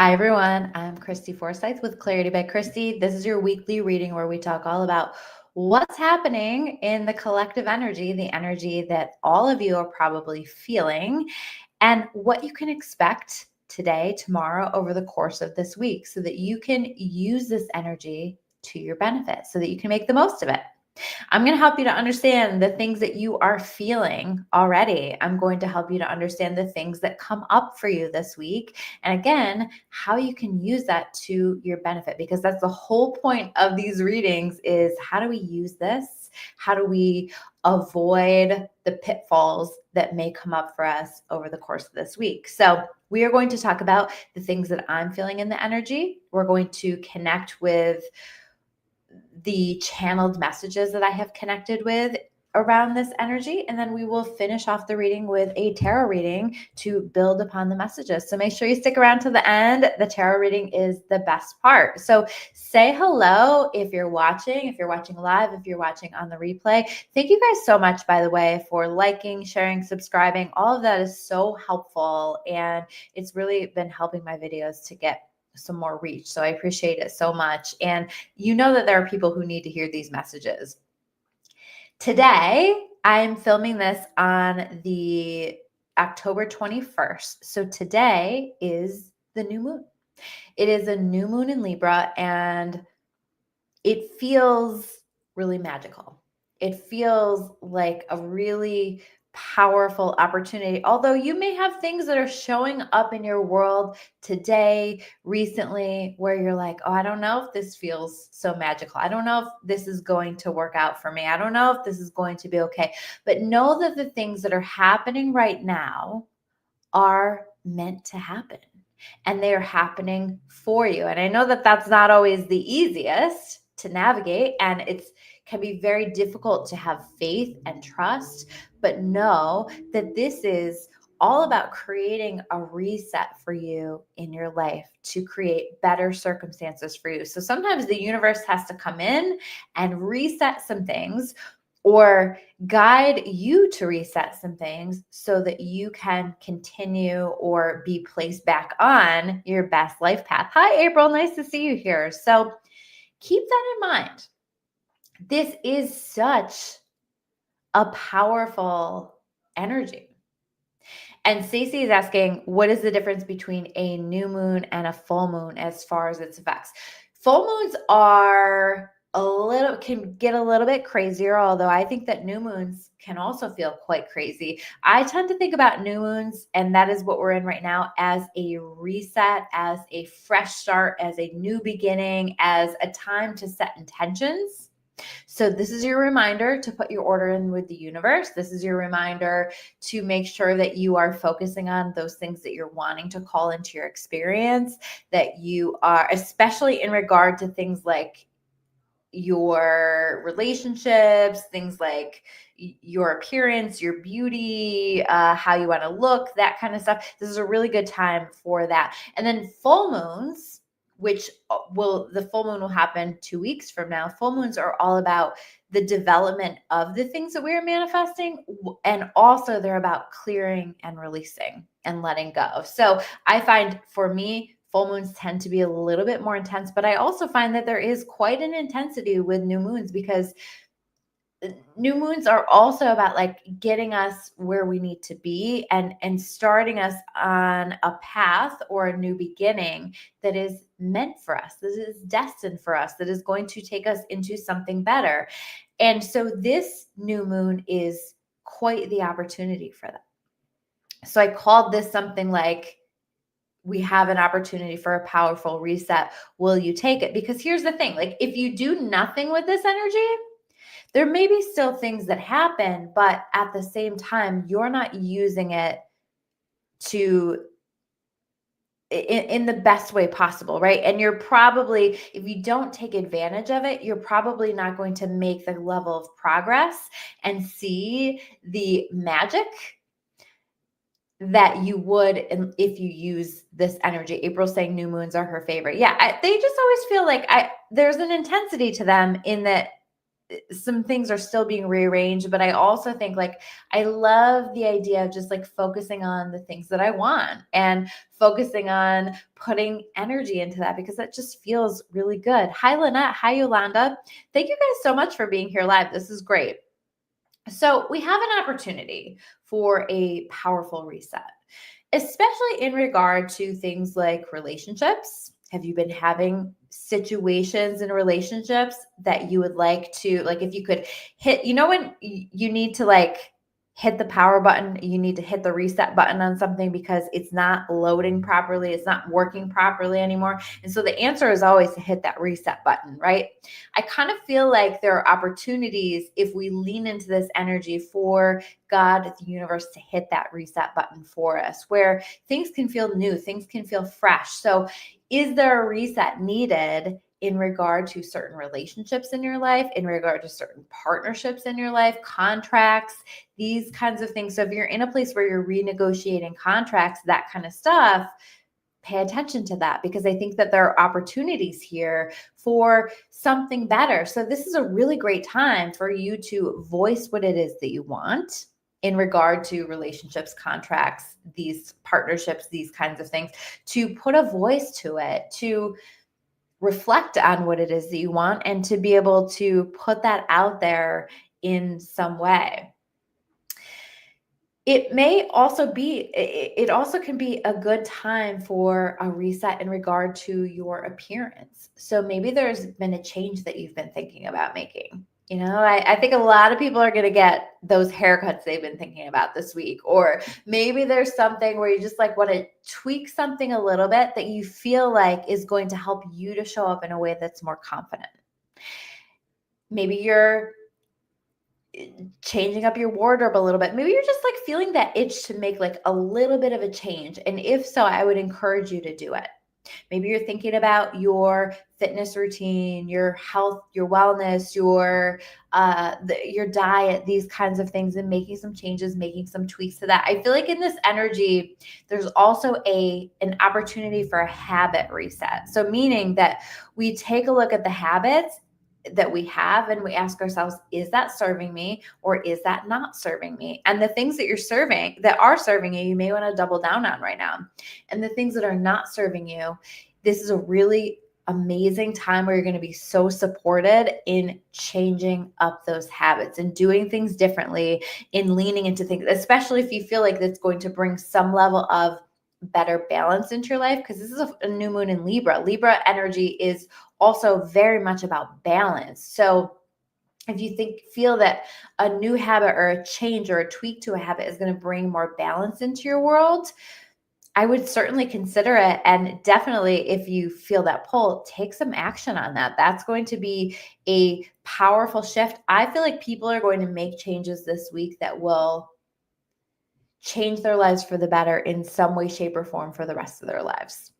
Hi, everyone. I'm Christy Forsyth with Clarity by Christy. This is your weekly reading where we talk all about what's happening in the collective energy, the energy that all of you are probably feeling, and what you can expect today, tomorrow, over the course of this week so that you can use this energy to your benefit, so that you can make the most of it. I'm going to help you to understand the things that you are feeling already. I'm going to help you to understand the things that come up for you this week. And again, how you can use that to your benefit, because that's the whole point of these readings is how do we use this? How do we avoid the pitfalls that may come up for us over the course of this week? So we are going to talk about the things that I'm feeling in the energy. We're going to connect with the channeled messages that I have connected with around this energy. And then we will finish off the reading with a tarot reading to build upon the messages. So make sure you stick around to the end. The tarot reading is the best part. So say hello if you're watching live, if you're watching on the replay. Thank you guys so much, by the way, for liking, sharing, subscribing. All of that is so helpful. And it's really been helping my videos to get some more reach. So I appreciate it so much. And you know that there are people who need to hear these messages. Today, I'm filming this on the October 21st. So today is the new moon. It is a new moon in Libra, and it feels really magical. It feels like a really powerful opportunity. Although you may have things that are showing up in your world today, recently, where you're like, oh, I don't know if this feels so magical. I don't know if this is going to work out for me. I don't know if this is going to be okay. But know that the things that are happening right now are meant to happen, and they are happening for you. And I know that that's not always the easiest to navigate, and it's can be very difficult to have faith and trust, but know that this is all about creating a reset for you in your life to create better circumstances for you. So sometimes the universe has to come in and reset some things, or guide you to reset some things so that you can continue or be placed back on your best life path. Hi, April. Nice to see you here. So keep that in mind. This is such a powerful energy. And Stacey is asking, what is the difference between a new moon and a full moon as far as its effects? Full moons can get a little bit crazier, although I think that new moons can also feel quite crazy. I tend to think about new moons, and that is what we're in right now, as a reset, as a fresh start, as a new beginning, as a time to set intentions. So this is your reminder to put your order in with the universe. This is your reminder to make sure that you are focusing on those things that you're wanting to call into your experience, that you are, especially in regard to things like your relationships, things like your appearance, your beauty, how you want to look, that kind of stuff. This is a really good time for that. And then full moons, the full moon will happen 2 weeks from now. Full moons are all about the development of the things that we're manifesting. And also they're about clearing and releasing and letting go. So I find for me, full moons tend to be a little bit more intense, but I also find that there is quite an intensity with new moons, because new moons are also about like getting us where we need to be and starting us on a path or a new beginning that is meant for us, that is destined for us, that is going to take us into something better. And so this new moon is quite the opportunity for that. So I called this something like, we have an opportunity for a powerful reset. Will you take it? Because here's the thing, like if you do nothing with this energy, there may be still things that happen, but at the same time, you're not using it to in the best way possible, right? And you're probably, if you don't take advantage of it, you're probably not going to make the level of progress and see the magic that you would if you use this energy. April saying new moons are her favorite. Yeah, they just always feel like there's an intensity to them, in that some things are still being rearranged, but I also think like I love the idea of just like focusing on the things that I want and focusing on putting energy into that because that just feels really good. Hi, Lynette. Hi, Yolanda. Thank you guys so much for being here live. This is great. So, we have an opportunity for a powerful reset, especially in regard to things like relationships. Have you been having situations in relationships that you would like to, like, if you could hit, when you need to like hit the power button, you need to hit the reset button on something because it's not loading properly, it's not working properly anymore. And so the answer is always to hit that reset button, right? I kind of feel like there are opportunities if we lean into this energy for God, the universe, to hit that reset button for us, where things can feel new, things can feel fresh. So, is there a reset needed in regard to certain relationships in your life, in regard to certain partnerships in your life, contracts, these kinds of things? So, if you're in a place where you're renegotiating contracts, that kind of stuff, pay attention to that because I think that there are opportunities here for something better. So this is a really great time for you to voice what it is that you want in regard to relationships, contracts, these partnerships, these kinds of things, to put a voice to it, to reflect on what it is that you want, and to be able to put that out there in some way. It may also be, it also can be a good time for a reset in regard to your appearance. So maybe there's been a change that you've been thinking about making. I think a lot of people are going to get those haircuts they've been thinking about this week. Or maybe there's something where you just like want to tweak something a little bit that you feel like is going to help you to show up in a way that's more confident. Maybe you're changing up your wardrobe a little bit. Maybe you're just like feeling that itch to make like a little bit of a change. And if so, I would encourage you to do it. Maybe you're thinking about your fitness routine, your health, your wellness, your diet, these kinds of things, and making some changes, making some tweaks to that. I feel like in this energy, there's also an opportunity for a habit reset. So meaning that we take a look at the habits that we have and we ask ourselves, is that serving me or is that not serving me? And the things that are serving you, you may want to double down on right now. And the things that are not serving you, this is a really amazing time where you're going to be so supported in changing up those habits and doing things differently, in leaning into things, especially if you feel like that's going to bring some level of better balance into your life, because this is a new moon in Libra. Libra energy is also very much about balance. So if you feel that a new habit or a change or a tweak to a habit is going to bring more balance into your world, I would certainly consider it. And definitely, if you feel that pull, take some action on that. That's going to be a powerful shift. I feel like people are going to make changes this week that will change their lives for the better in some way, shape, or form for the rest of their lives.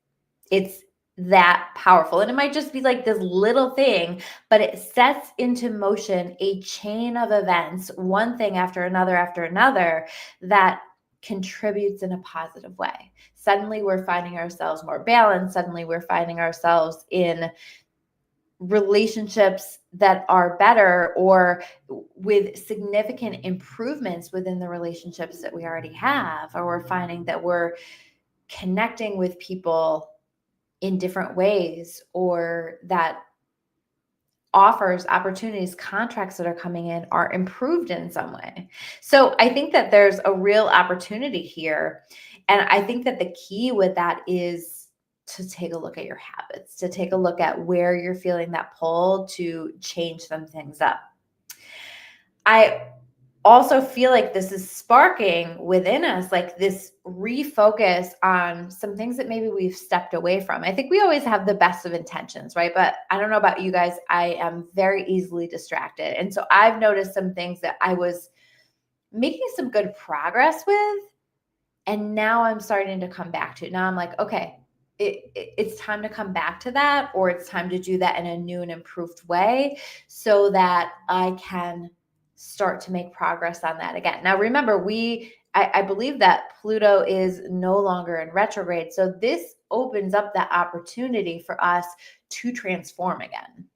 It's that powerful. And it might just be like this little thing, but it sets into motion a chain of events, one thing after another, that contributes in a positive way. Suddenly we're finding ourselves more balanced. Suddenly we're finding ourselves in relationships that are better or with significant improvements within the relationships that we already have, or we're finding that we're connecting with people in different ways, or that offers, opportunities, contracts that are coming in are improved in some way. So I think that there's a real opportunity here. And I think that the key with that is to take a look at your habits, to take a look at where you're feeling that pull to change some things up. I also feel like this is sparking within us like this refocus on some things that maybe we've stepped away from. I think we always have the best of intentions, right? But I don't know about you guys. I am very easily distracted. And so I've noticed some things that I was making some good progress with. And now I'm starting to come back to it. Now I'm like, okay, it's time to come back to that, or it's time to do that in a new and improved way so that I can start to make progress on that again. Now, remember, I believe that Pluto is no longer in retrograde. So this opens up that opportunity for us to transform again.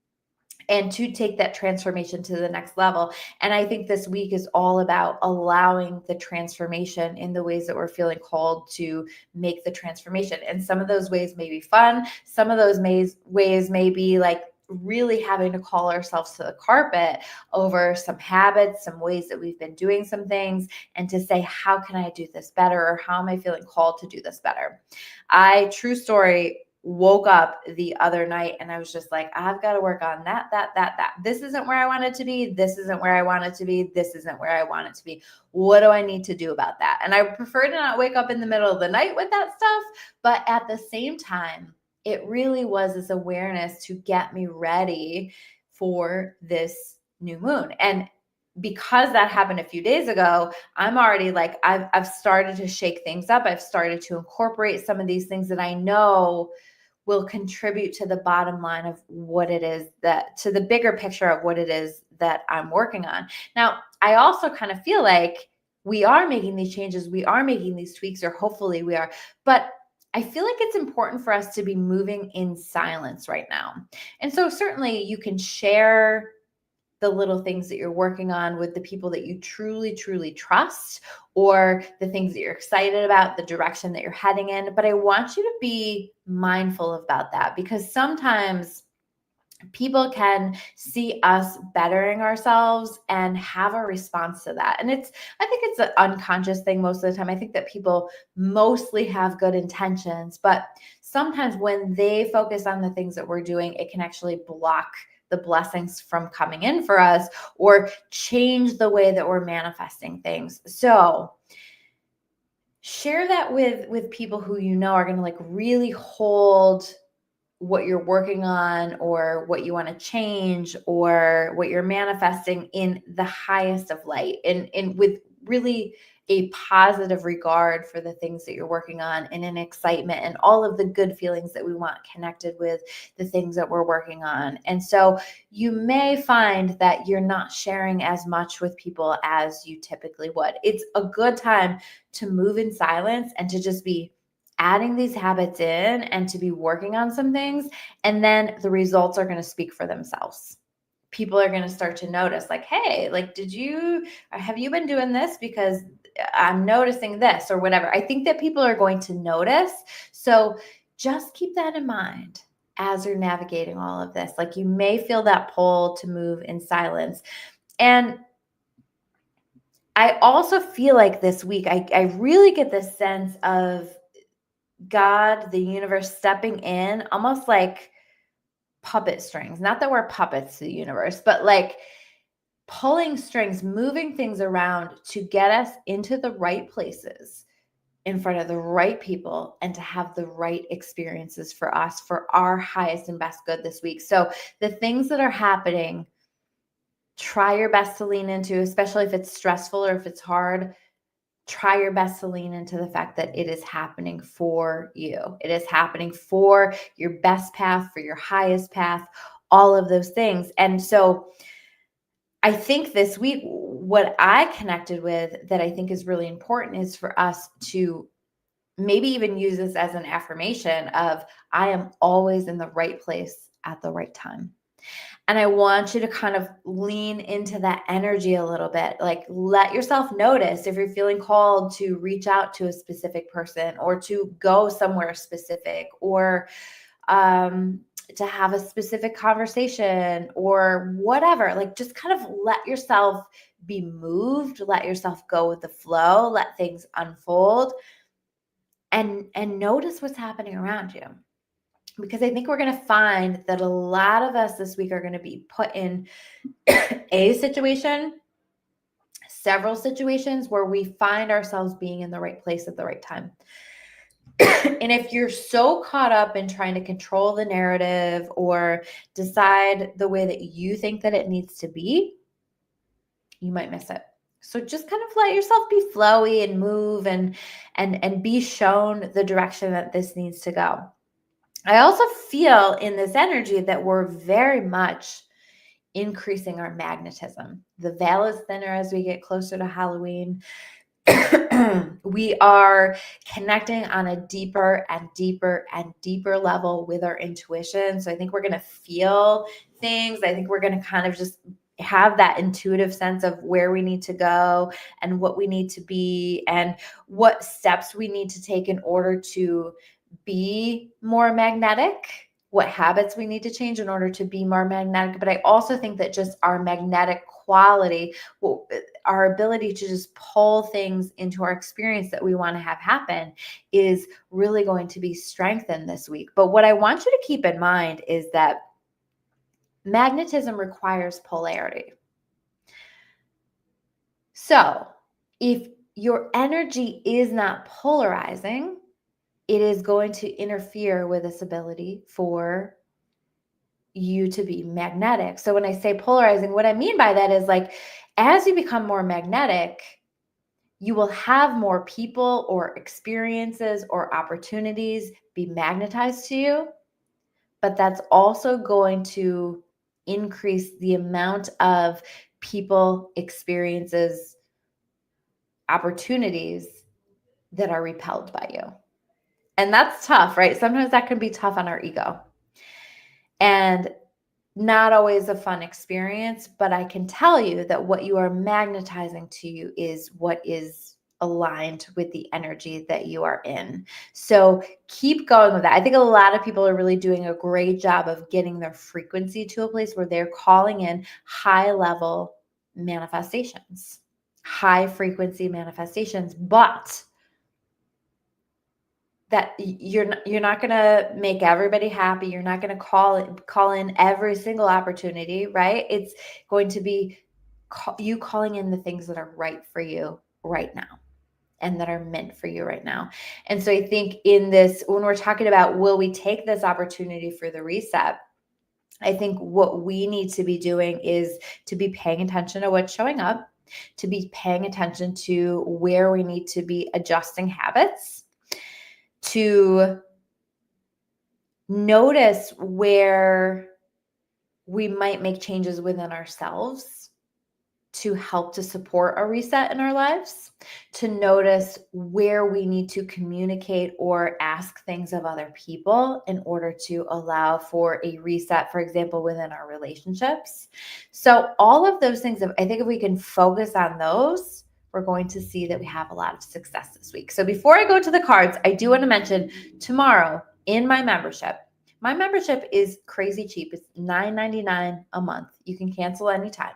and to take that transformation to the next level. And I think this week is all about allowing the transformation in the ways that we're feeling called to make the transformation. And some of those ways may be fun. Some of those ways may be like really having to call ourselves to the carpet over some habits, some ways that we've been doing some things, and to say, how can I do this better? Or how am I feeling called to do this better? True story, woke up the other night and I was just like, I've got to work on that. This isn't where I want it to be. This isn't where I want it to be. This isn't where I want it to be. What do I need to do about that? And I prefer to not wake up in the middle of the night with that stuff. But at the same time, it really was this awareness to get me ready for this new moon. And because that happened a few days ago, I'm already like, I've started to shake things up. I've started to incorporate some of these things that I know will contribute to the bottom line of what it is that, to the bigger picture of what it is that I'm working on. Now, I also kind of feel like we are making these changes, we are making these tweaks, or hopefully we are, but I feel like it's important for us to be moving in silence right now. And so certainly you can share the little things that you're working on with the people that you truly, truly trust, or the things that you're excited about, the direction that you're heading in. But I want you to be mindful about that, because sometimes people can see us bettering ourselves and have a response to that. And I think it's an unconscious thing most of the time. I think that people mostly have good intentions, but sometimes when they focus on the things that we're doing, it can actually block the blessings from coming in for us, or change the way that we're manifesting things. So share that with people who you know are going to like really hold what you're working on, or what you want to change, or what you're manifesting in the highest of light, and with really a positive regard for the things that you're working on, and an excitement and all of the good feelings that we want connected with the things that we're working on. And so you may find that you're not sharing as much with people as you typically would. It's a good time to move in silence and to just be adding these habits in, and to be working on some things. And then the results are going to speak for themselves. People are going to start to notice, like, hey, like, have you been doing this? Because I'm noticing this, or whatever. I think that people are going to notice. So just keep that in mind as you're navigating all of this. Like, you may feel that pull to move in silence. And I also feel like this week, I really get this sense of God, the universe stepping in, almost like puppet strings. Not that we're puppets to the universe, but like pulling strings, moving things around to get us into the right places, in front of the right people, and to have the right experiences for us, for our highest and best good this week. So the things that are happening, try your best to lean into, especially if it's stressful or if it's hard. Try your best to lean into the fact that it is happening for you. It is happening for your best path, for your highest path, all of those things. And so I think this week, what I connected with that I think is really important is for us to maybe even use this as an affirmation of, I am always in the right place at the right time. And I want you to kind of lean into that energy a little bit. Like, let yourself notice if you're feeling called to reach out to a specific person, or to go somewhere specific, or to have a specific conversation, or whatever. Like, just kind of let yourself be moved, let yourself go with the flow, let things unfold, and notice what's happening around you. Because I think we're going to find that a lot of us this week are going to be put in a situation, several situations, where we find ourselves being in the right place at the right time. And if you're so caught up in trying to control the narrative, or decide the way that you think that it needs to be, you might miss it. So just kind of let yourself be flowy and move, and be shown the direction that this needs to go. I also feel in this energy that we're very much increasing our magnetism. The veil is thinner as we get closer to Halloween. we are connecting on a deeper and deeper and deeper level with our intuition. So I think we're going to feel things. I think we're going to kind of just have that intuitive sense of where we need to go and what we need to be and what steps we need to take in order to be more magnetic, what habits we need to change in order to be more magnetic. But I also think that just our magnetic quality, our ability to just pull things into our experience that we want to have happen is really going to be strengthened this week. But what I want you to keep in mind is that magnetism requires polarity. So if your energy is not polarizing, it is going to interfere with this ability for you to be magnetic. So when I say polarizing, what I mean by that is like, as you become more magnetic, you will have more people or experiences or opportunities be magnetized to you, but that's also going to increase the amount of people, experiences, opportunities that are repelled by you. And that's tough, right? Sometimes that can be tough on our ego. And not always a fun experience, but I can tell you that what you are magnetizing to you is what is aligned with the energy that you are in. So keep going with that. I think a lot of people are really doing a great job of getting their frequency to a place where they're calling in high level manifestations, high frequency manifestations, but that you're not going to make everybody happy. You're not going to call in every single opportunity, right? It's going to be you calling in the things that are right for you right now and that are meant for you right now. And so I think in this, when we're talking about, will we take this opportunity for the reset? I think what we need to be doing is to be paying attention to what's showing up, to be paying attention to where we need to be adjusting habits, to notice where we might make changes within ourselves to help to support a reset in our lives, to notice where we need to communicate or ask things of other people in order to allow for a reset, for example, within our relationships. So all of those things, I think if we can focus on those, we're going to see that we have a lot of success this week. So before I go to the cards, I do want to mention tomorrow in my membership is crazy cheap. It's $9.99 a month. You can cancel anytime.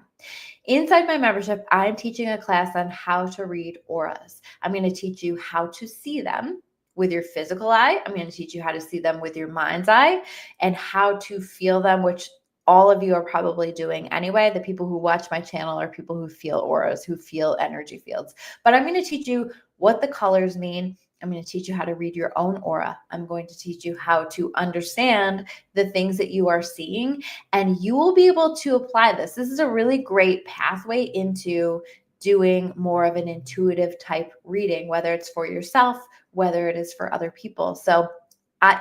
Inside my membership, I'm teaching a class on how to read auras. I'm going to teach you how to see them with your physical eye. I'm going to teach you how to see them with your mind's eye and how to feel them, which all of you are probably doing anyway. The people who watch my channel are people who feel auras, who feel energy fields. But I'm going to teach you what the colors mean. I'm going to teach you how to read your own aura. I'm going to teach you how to understand the things that you are seeing, and you will be able to apply this. This is a really great pathway into doing more of an intuitive type reading, whether it's for yourself, whether it is for other people. So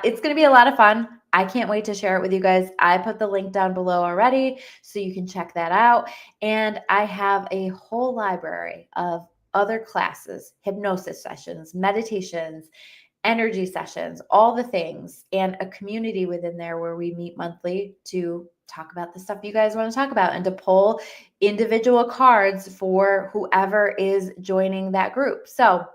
it's going to be a lot of fun. I can't wait to share it with you guys. I put the link down below already, so you can check that out. And I have a whole library of other classes, hypnosis sessions, meditations, energy sessions, all the things, and a community within there where we meet monthly to talk about the stuff you guys want to talk about and to pull individual cards for whoever is joining that group. So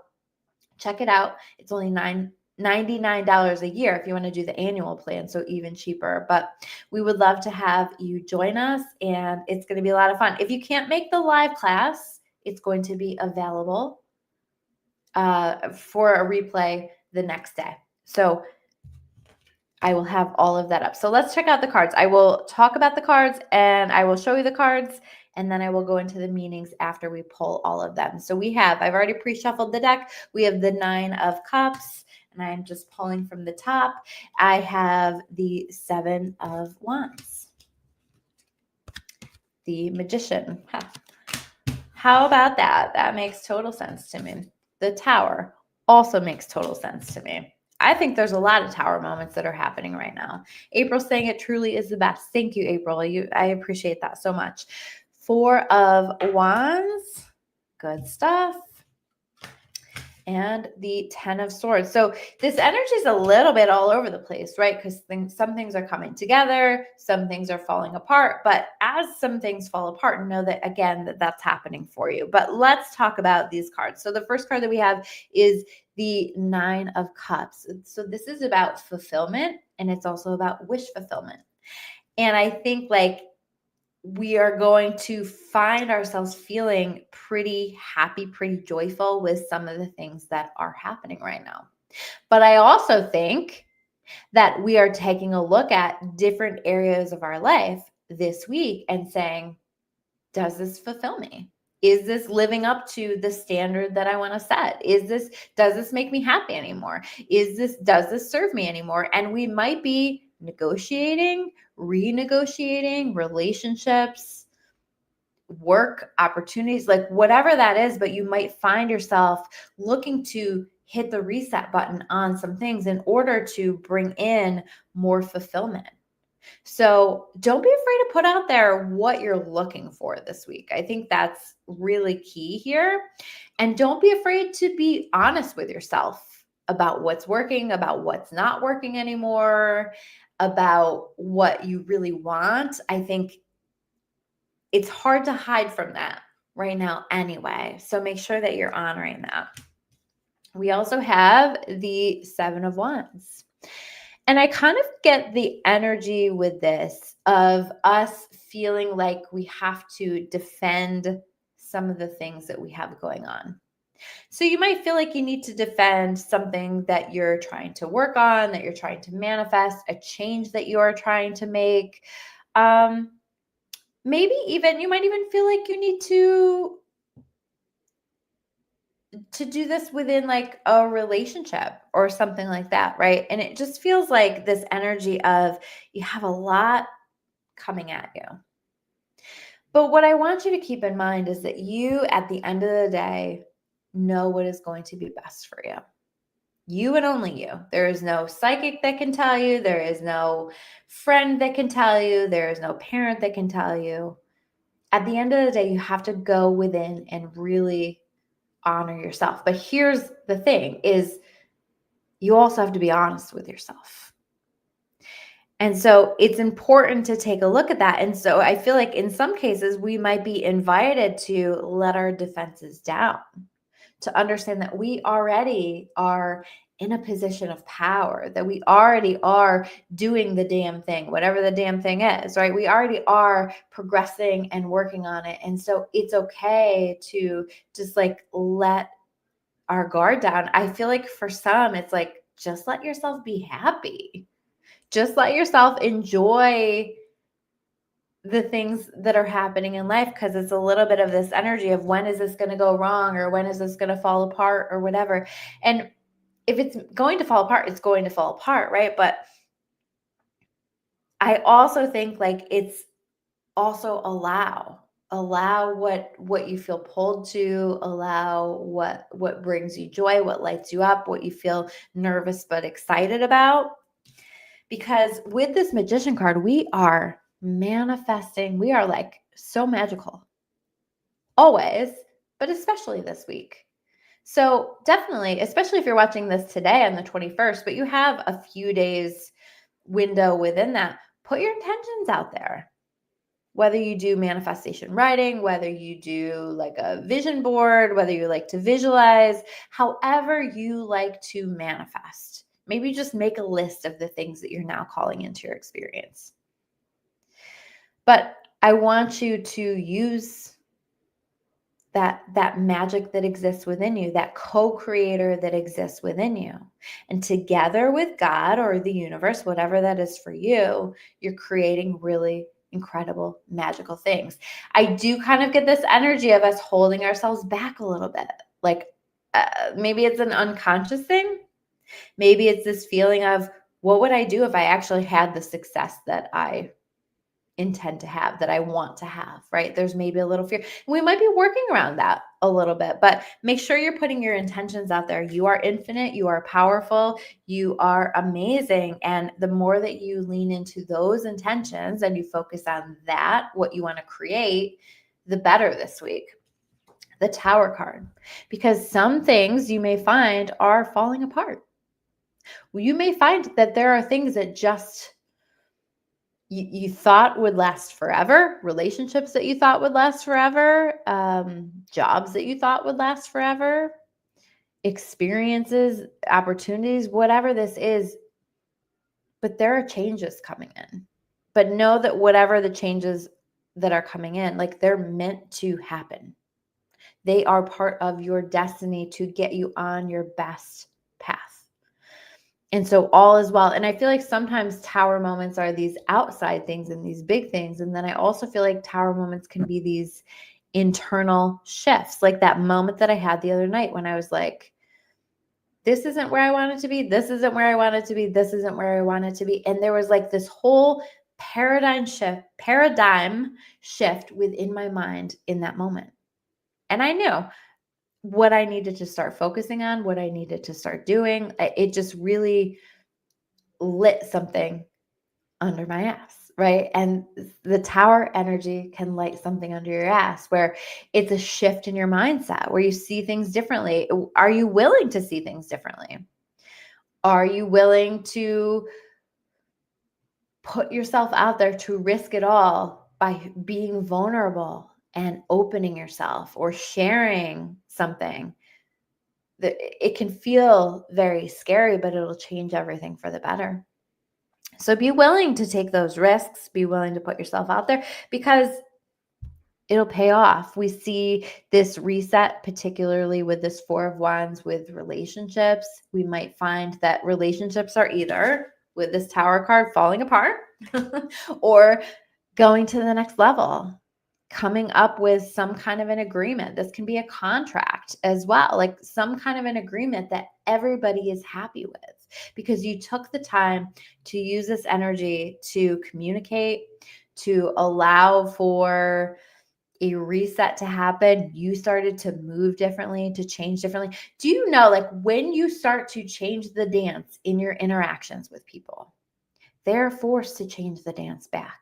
check it out. It's only $99 a year if you want to do the annual plan, so even cheaper. But we would love to have you join us, and it's going to be a lot of fun. If you can't make the live class, it's going to be available for a replay the next day. So I will have all of that up. So let's check out the cards. I will talk about the cards and I will show you the cards, and then I will go into the meanings after we pull all of them. So I've already pre-shuffled the deck. We have the 9 of Cups, and I'm just pulling from the top. I have the 7 of Wands, the Magician. How about that? That makes total sense to me. The Tower also makes total sense to me. I think there's a lot of Tower moments that are happening right now. April's saying it truly is the best. Thank you, April. I appreciate that so much. 4 of Wands. Good stuff. and the 10 of Swords. So this energy is a little bit all over the place, right? Because some things are coming together, some things are falling apart. But as some things fall apart, know that, again, that's happening for you. But let's talk about these cards. So the first card that we have is the 9 of Cups. So this is about fulfillment, and it's also about wish fulfillment. And I think we are going to find ourselves feeling pretty happy, pretty joyful with some of the things that are happening right now. But I also think that we are taking a look at different areas of our life this week and saying, does this fulfill me? Is this living up to the standard that I want to set? Does this make me happy anymore? Does this serve me anymore? And we might be negotiating, renegotiating relationships, work opportunities, like whatever that is, but you might find yourself looking to hit the reset button on some things in order to bring in more fulfillment. So don't be afraid to put out there what you're looking for this week. I think that's really key here. And don't be afraid to be honest with yourself about what's working, about what's not working anymore, about what you really want. I think it's hard to hide from that right now anyway. So make sure that you're honoring that. We also have the 7 of Wands. And I kind of get the energy with this of us feeling like we have to defend some of the things that we have going on. So you might feel like you need to defend something that you're trying to work on, that you're trying to manifest, a change that you are trying to make. Maybe even you might even feel like you need to do this within like a relationship or something like that, right? And it just feels like this energy of you have a lot coming at you. But what I want you to keep in mind is that you, at the end of the day, know what is going to be best for you. You and only you. There is no psychic that can tell you. There is no friend that can tell you. There is no parent that can tell you. At the end of the day, you have to go within and really honor yourself. But here's the thing is you also have to be honest with yourself. And so it's important to take a look at that. And so I feel like in some cases we might be invited to let our defenses down, to understand that we already are in a position of power, that we already are doing the damn thing, whatever the damn thing is, right? We already are progressing and working on it. And so it's okay to just like let our guard down. I feel like for some, it's like, just let yourself be happy. Just let yourself enjoy the things that are happening in life, because it's a little bit of this energy of when is this going to go wrong, or when is this going to fall apart, or whatever. And if it's going to fall apart, it's going to fall apart, right? But I also think like it's also allow what you feel pulled to, allow what brings you joy, what lights you up, what you feel nervous but excited about. Because with this Magician card, we are manifesting. We are like so magical always, but especially this week. So definitely, especially if you're watching this today on the 21st, but you have a few days window within that, put your intentions out there. Whether you do manifestation writing, whether you do like a vision board, whether you like to visualize, however you like to manifest. Maybe just make a list of the things that you're now calling into your experience. But I want you to use that magic that exists within you, that co-creator that exists within you. And together with God or the universe, whatever that is for you, you're creating really incredible, magical things. I do kind of get this energy of us holding ourselves back a little bit. Like maybe it's an unconscious thing. Maybe it's this feeling of, what would I do if I actually had the success that I intend to have, that I want to have, right? There's maybe a little fear. We might be working around that a little bit, but make sure you're putting your intentions out there. You are infinite, you are powerful, you are amazing. And the more that you lean into those intentions and you focus on that, what you want to create, the better this week. the Tower card, because some things you may find are falling apart. You may find that there are things that just you thought would last forever, relationships that you thought would last forever, jobs that you thought would last forever, experiences, opportunities, whatever this is. But there are changes coming in. But know that whatever the changes that are coming in, like, they're meant to happen. They are part of your destiny to get you on your best path. And so all is well. And I feel like sometimes Tower moments are these outside things and these big things. And then I also feel like Tower moments can be these internal shifts, like that moment that I had the other night when I was like, this isn't where I wanted to be. This isn't where I wanted to be. This isn't where I wanted to be. And there was like this whole paradigm shift within my mind in that moment. And I knew what I needed to start focusing on, what I needed to start doing. It just really lit something under my ass, right? And the Tower energy can light something under your ass, where it's a shift in your mindset, where you see things differently. Are you willing to see things differently? Are you willing to put yourself out there to risk it all by being vulnerable and opening yourself or sharing something? That it can feel very scary, but it'll change everything for the better. So be willing to take those risks, be willing to put yourself out there, because it'll pay off. We see this reset, particularly with this Four of Wands with relationships. We might find that relationships are either, with this Tower card, falling apart or going to the next level, coming up with some kind of an agreement. This can be a contract as well, like some kind of an agreement that everybody is happy with, because you took the time to use this energy to communicate, to allow for a reset to happen. You started to move differently, to change differently. Do you know, like, when you start to change the dance in your interactions with people, they're forced to change the dance back.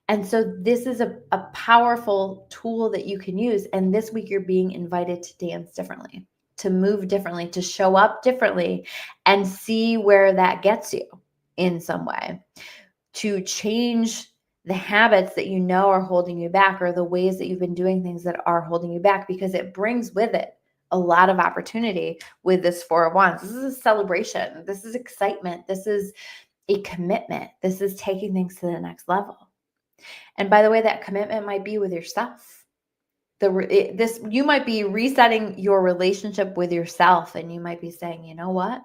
And so this is a powerful tool that you can use. And this week you're being invited to dance differently, to move differently, to show up differently, and see where that gets you in some way, to change the habits that you know are holding you back, or the ways that you've been doing things that are holding you back, because it brings with it a lot of opportunity with this Four of Wands. This is a celebration. This is excitement. This is a commitment. This is taking things to the next level. And by the way, that commitment might be with yourself. You might be resetting your relationship with yourself, and you might be saying, you know what?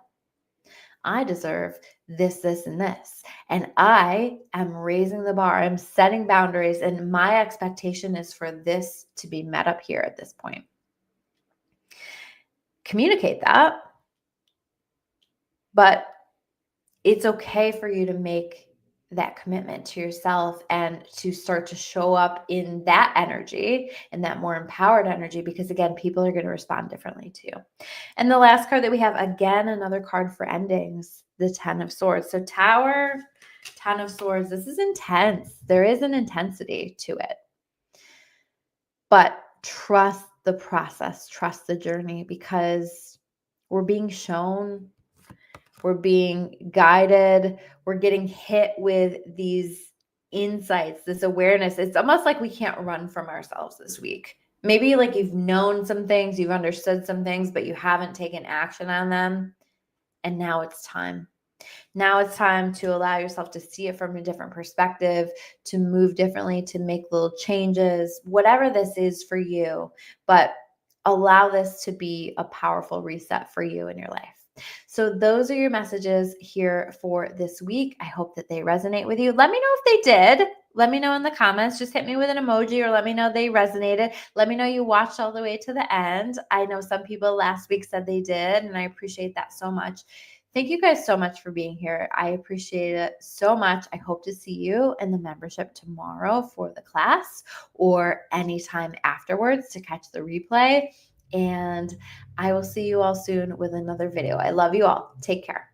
I deserve this, this, and this. And I am raising the bar. I'm setting boundaries, and my expectation is for this to be met up here at this point. Communicate that. But it's okay for you to make that commitment to yourself and to start to show up in that energy and that more empowered energy, because again, people are going to respond differently to you. And the last card that we have, again, another card for endings, the Ten of Swords. So Tower, Ten of Swords, this is intense. There is an intensity to it. But trust the process, trust the journey, because we're being shown, we're being guided, we're getting hit with these insights, this awareness. It's almost like we can't run from ourselves this week. Maybe like you've known some things, you've understood some things, but you haven't taken action on them. And now it's time. Now it's time to allow yourself to see it from a different perspective, to move differently, to make little changes, whatever this is for you. But allow this to be a powerful reset for you in your life. So those are your messages here for this week. I hope that they resonate with you. Let me know if they did. Let me know in the comments. Just hit me with an emoji, or let me know they resonated. Let me know you watched all the way to the end. I know some people last week said they did, and I appreciate that so much. Thank you guys so much for being here. I appreciate it so much. I hope to see you in the membership tomorrow for the class, or anytime afterwards to catch the replay. And I will see you all soon with another video. I love you all. Take care.